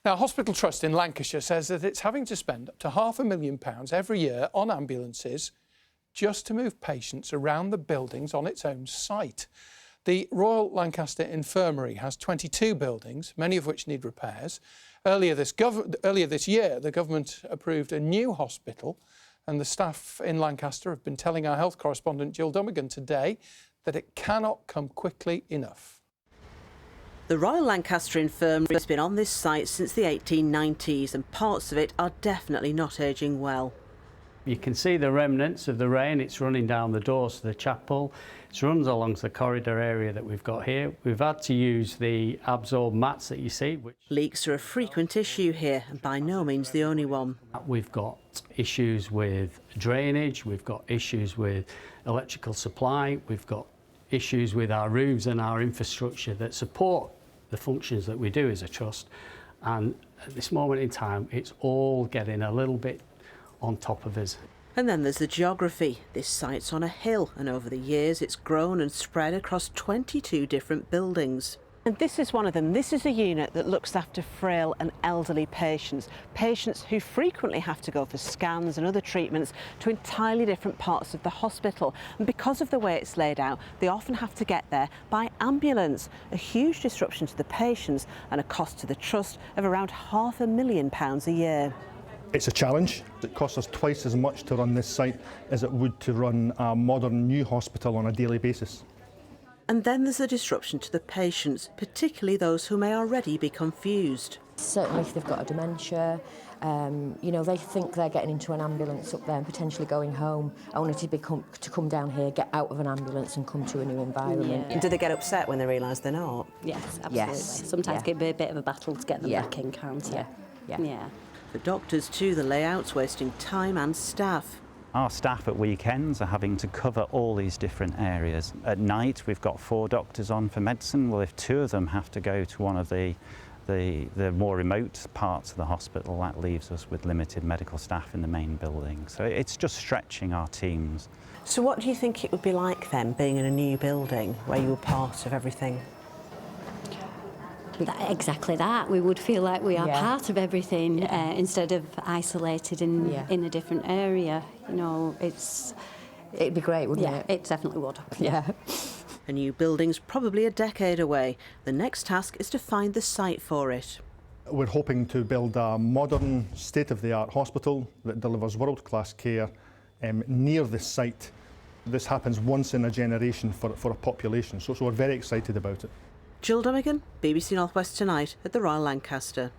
Now, Hospital Trust in Lancashire says that it's having to spend up to £500,000 every year on ambulances just to move patients around the buildings on its own site. The Royal Lancaster Infirmary has 22 buildings, many of which need repairs. Earlier this year, the government approved a new hospital, and the staff in Lancaster have been telling our health correspondent Jill Dummigan today that it cannot come quickly enough. The Royal Lancaster Infirmary has been on this site since the 1890s, and parts of it are definitely not ageing well. You can see the remnants of the rain. It's running down the doors to the chapel. It runs along the corridor area that we've got here. We've had to use the absorb mats that you see. Leaks are a frequent issue here, and by no means the only one. We've got issues with drainage, we've got issues with electrical supply, we've got issues with our roofs and our infrastructure that support the functions that we do as a trust. And at this moment in time, it's all getting a little bit on top of us. And then there's the geography. This site's on a hill, and over the years it's grown and spread across 22 different buildings. And this is one of them. This is a unit that looks after frail and elderly patients, patients who frequently have to go for scans and other treatments to entirely different parts of the hospital. And because of the way it's laid out, they often have to get there by ambulance, a huge disruption to the patients and a cost to the trust of around £500,000 a year. It's a challenge. It costs us twice as much to run this site as it would to run a modern new hospital on a daily basis. And then there's the disruption to the patients, particularly those who may already be confused. Certainly if they've got a dementia, you know, they think they're getting into an ambulance up there and potentially going home, only to come down here, get out of an ambulance and come to a new environment. Yeah. And do they get upset when they realise they're not? Yes, absolutely. Yes. Sometimes it can be a bit of a battle to get them back in, can't it? Yeah. For doctors too, the layout's wasting time and staff. Our staff at weekends are having to cover all these different areas. At night we've got 4 doctors on for medicine. Well, if 2 of them have to go to one of the more remote parts of the hospital, that leaves us with limited medical staff in the main building. So it's just stretching our teams. So what do you think it would be like then, being in a new building where you were part of everything? Exactly that. We would feel like we are part of everything instead of isolated in a different area. You know, it'd be great, wouldn't it? It definitely would. Yeah. A new building's probably a decade away. The next task is to find the site for it. We're hoping to build a modern, state-of-the-art hospital that delivers world-class care near this site. This happens once in a generation for a population, so we're very excited about it. Jill Dummigan, BBC North West Tonight at the Royal Lancaster.